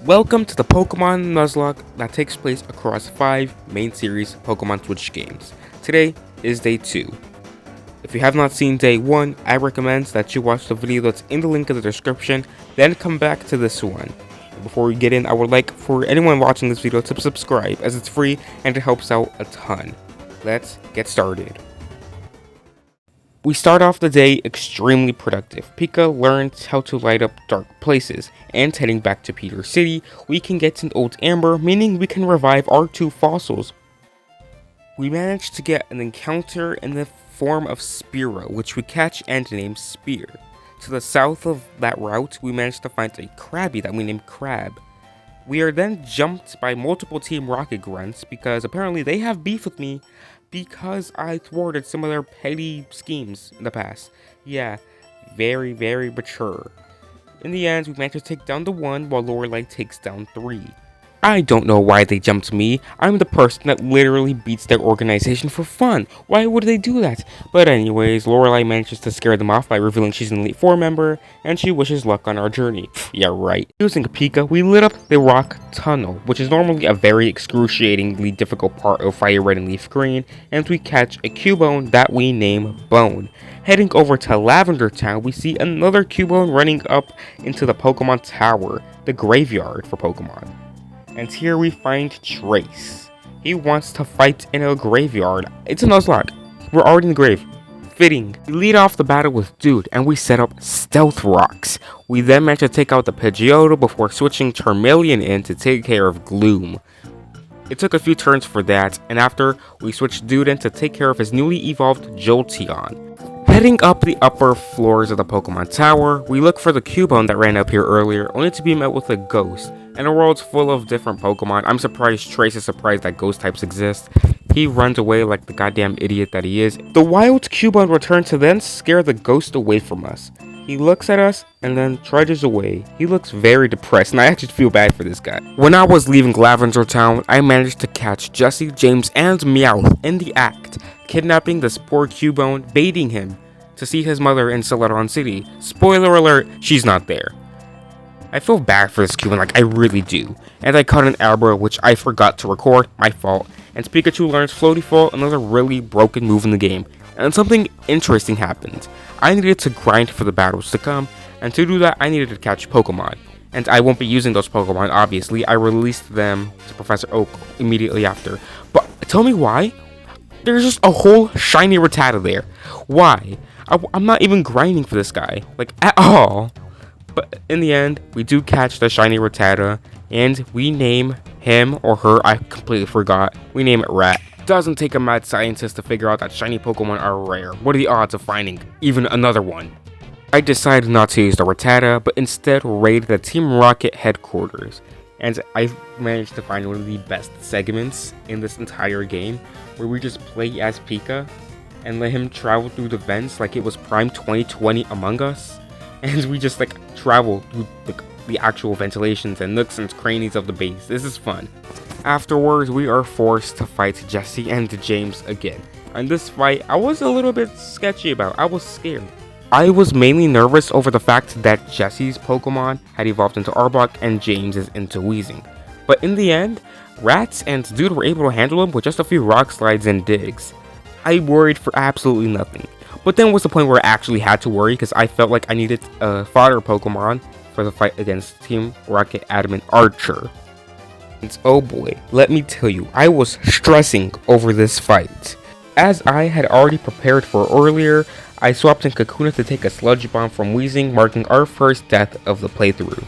Welcome to the Pokemon Nuzlocke that takes place across 5 main series Pokemon Switch games. Today is day 2. If you have not seen day 1, I recommend that you watch the video that's in the link in the description, then come back to this one. And before we get in, I would like for anyone watching this video to subscribe as it's free and it helps out a ton. Let's get started. We start off the day extremely productive. Pika learns how to light up dark places, and heading back to Peter City, we can get an old amber, meaning we can revive our 2 fossils. We manage to get an encounter in the form of Spearow, which we catch and name Spear. To the south of that route, we manage to find a Krabby that we name Crab. We are then jumped by multiple Team Rocket grunts because apparently they have beef with me because I thwarted some of their petty schemes in the past. Yeah, very mature. In the end, we managed to take down the 1 while Lorelei takes down 3. I don't know why they jumped me. I'm the person that literally beats their organization for fun. Why would they do that? But anyways, Lorelei manages to scare them off by revealing she's an Elite 4 member, and she wishes luck on our journey. Yeah, right. Using Pika, we lit up the Rock Tunnel, which is normally a very excruciatingly difficult part of Fire Red and Leaf Green, and we catch a Cubone that we name Bone. Heading over to Lavender Town, we see another Cubone running up into the Pokemon Tower, the graveyard for Pokemon. And here we find Trace. He wants to fight in a graveyard. It's a Nuzlocke. We're already in the grave. Fitting. We lead off the battle with Dude, and we set up Stealth Rocks. We then manage to take out the Pidgeotto before switching Charmeleon in to take care of Gloom. It took a few turns for that, and after, we switched Dude in to take care of his newly evolved Jolteon. Heading up the upper floors of the Pokemon Tower, we look for the Cubone that ran up here earlier, only to be met with a ghost. In a world full of different Pokemon, I'm surprised Trace is surprised that ghost types exist. He runs away like the goddamn idiot that he is. The wild Cubone returns to then scare the ghost away from us. He looks at us and then trudges away. He looks very depressed, and I actually feel bad for this guy. When I was leaving Lavender Town, I managed to catch Jesse, James, and Meowth in the act, kidnapping this poor Cubone, baiting him to see his mother in Celadon City. Spoiler alert, she's not there. I feel bad for this Cubone, like I really do. And I caught an Abra, which I forgot to record, my fault. And Pikachu learns Floaty Fall, another really broken move in the game. And something interesting happened. I needed to grind for the battles to come, and to do that I needed to catch Pokemon. And I won't be using those Pokemon, obviously. I released them to Professor Oak immediately after. But tell me why? There's just a whole shiny Rattata there. Why? I'm not even grinding for this guy, like at all. But in the end, we do catch the shiny Rattata, and we name him or her, I completely forgot. We name it Rat. Doesn't take a mad scientist to figure out that shiny Pokemon are rare. What are the odds of finding even another one? I decided not to use the Rattata, but instead raid the Team Rocket headquarters. And I managed to find one of the best segments in this entire game, where we just play as Pika and let him travel through the vents like it was Prime 2020 Among Us. And we just like travel through the actual ventilations and nooks and crannies of the base. This is fun. Afterwards, we are forced to fight Jesse and James again. And this fight, I was a little bit sketchy about. I was scared. I was mainly nervous over the fact that Jesse's Pokemon had evolved into Arbok and James's into Weezing. But in the end, Rats and Dude were able to handle him with just a few rock slides and digs. I worried for absolutely nothing. But then was the point where I actually had to worry because I felt like I needed a fodder Pokemon for the fight against Team Rocket Adamant Archer. And oh boy, let me tell you, I was stressing over this fight. As I had already prepared for earlier, I swapped in Kakuna to take a Sludge Bomb from Weezing, marking our first death of the playthrough.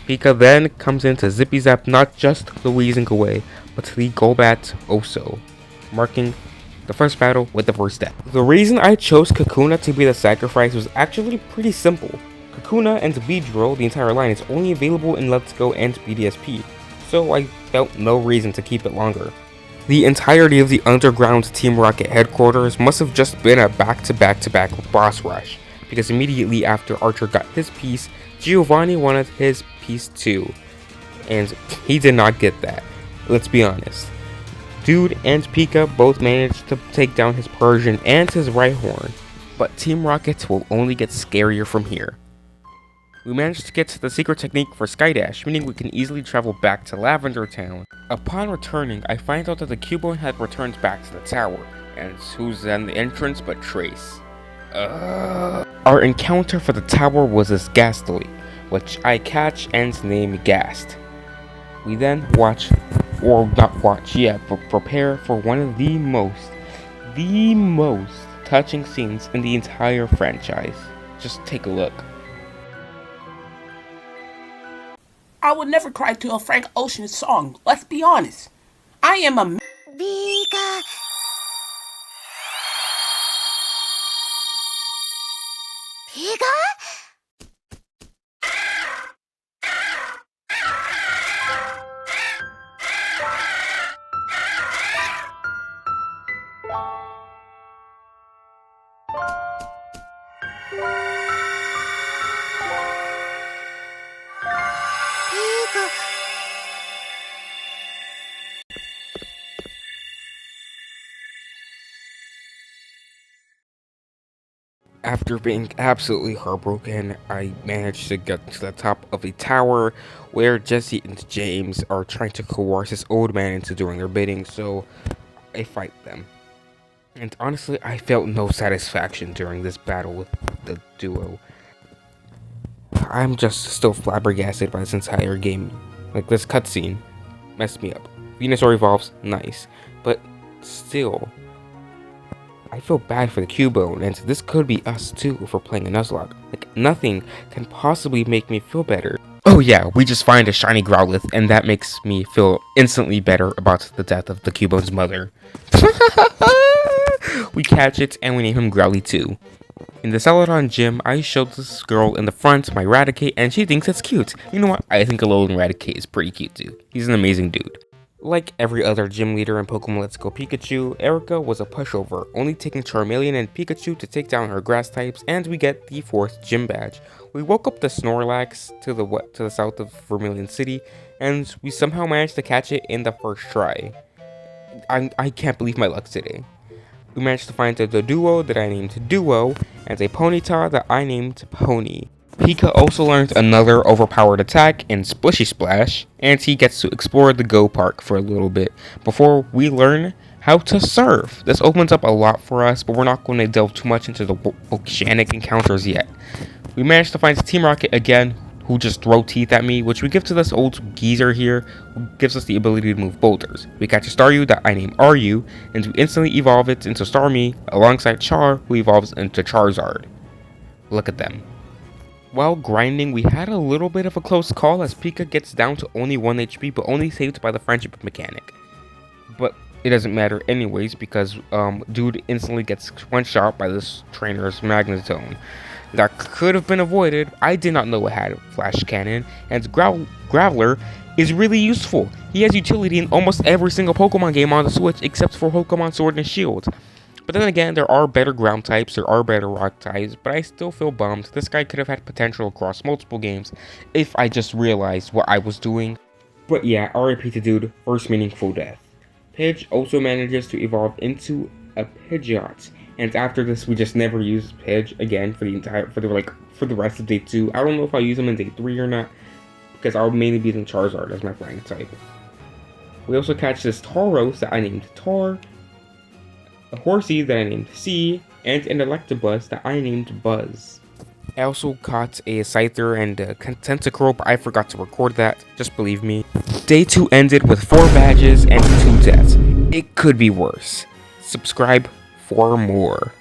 Pika then comes in to Zippy Zap not just the Weezing away, but the Golbat also, marking the first battle with the first death. The reason I chose Kakuna to be the sacrifice was actually pretty simple. Kakuna and Beedrill, the entire line, is only available in Let's Go and BDSP, so I felt no reason to keep it longer. The entirety of the underground Team Rocket headquarters must have just been a back-to-back boss rush, because immediately after Archer got his piece, Giovanni wanted his piece too, and he did not get that, let's be honest. Dude and Pika both managed to take down his Persian and his Rhyhorn, but Team Rocket will only get scarier from here. We managed to get to the secret technique for Skydash, meaning we can easily travel back to Lavender Town. Upon returning, I find out that the Cubone had returned back to the tower, and who's in the entrance but Trace. Our encounter for the tower was this Ghastly, which I catch and name Ghast. We then watch, or not watch yet, but prepare for one of the most touching scenes in the entire franchise. Just take a look. I would never cry to a Frank Ocean song, let's be honest. I am a Pika. Pika? Pika. After being absolutely heartbroken, I managed to get to the top of a tower where Jesse and James are trying to coerce this old man into doing their bidding, so I fight them. And honestly, I felt no satisfaction during this battle with the duo. I'm just still flabbergasted by this entire game. Like, this cutscene messed me up. Venusaur evolves, nice. But still, I feel bad for the Cubone, and this could be us too if we're playing a Nuzlocke. Like, nothing can possibly make me feel better. Oh yeah, we just find a shiny Growlithe, and that makes me feel instantly better about the death of the Cubone's mother. We catch it, and we name him Growly too. In the Celadon gym, I showed this girl in the front my Raticate, and she thinks it's cute. You know what? I think Alolan Raticate is pretty cute too. He's an amazing dude. Like every other gym leader in Pokemon Let's Go Pikachu, Erica was a pushover, only taking Charmeleon and Pikachu to take down her grass types, and we get the 4th gym badge. We woke up the Snorlax to the south of Vermilion City, and we somehow managed to catch it in the first try. I can't believe my luck today. We managed to find the duo that I named Duo, and a Ponyta that I named Pony. Pika also learns another overpowered attack in Splishy Splash, and he gets to explore the Go Park for a little bit before we learn how to surf. This opens up a lot for us, but we're not going to delve too much into the oceanic encounters yet. We managed to find Team Rocket again, who just throw teeth at me, which we give to this old geezer here, who gives us the ability to move boulders. We catch a Staryu that I name Ryu, and we instantly evolve it into Starmie, alongside Char, who evolves into Charizard. Look at them. While grinding, we had a little bit of a close call as Pika gets down to only 1 HP, but only saved by the friendship mechanic. But it doesn't matter anyways, because dude instantly gets one-shot by this trainer's Magnetone. That could have been avoided. I did not know it had a flash cannon, and Graveler is really useful. He has utility in almost every single Pokemon game on the Switch except for Pokemon Sword and Shield. But then again, there are better ground types, there are better rock types, but I still feel bummed. This guy could have had potential across multiple games if I just realized what I was doing. But yeah, RIP to dude, first meaningful death. Pidge also manages to evolve into a Pidgeot, and after this we just never use Pidge again for the rest of day 2. I don't know if I'll use him in day 3 or not, because I'll mainly be using Charizard as my flying type. We also catch this Tauros that I named Tar, a Horsey that I named C, and an Electabuzz that I named Buzz. I also caught a Scyther and a Tentacruel, but I forgot to record that, just believe me. Day 2 ended with 4 badges and 2 deaths. It could be worse. Subscribe for more.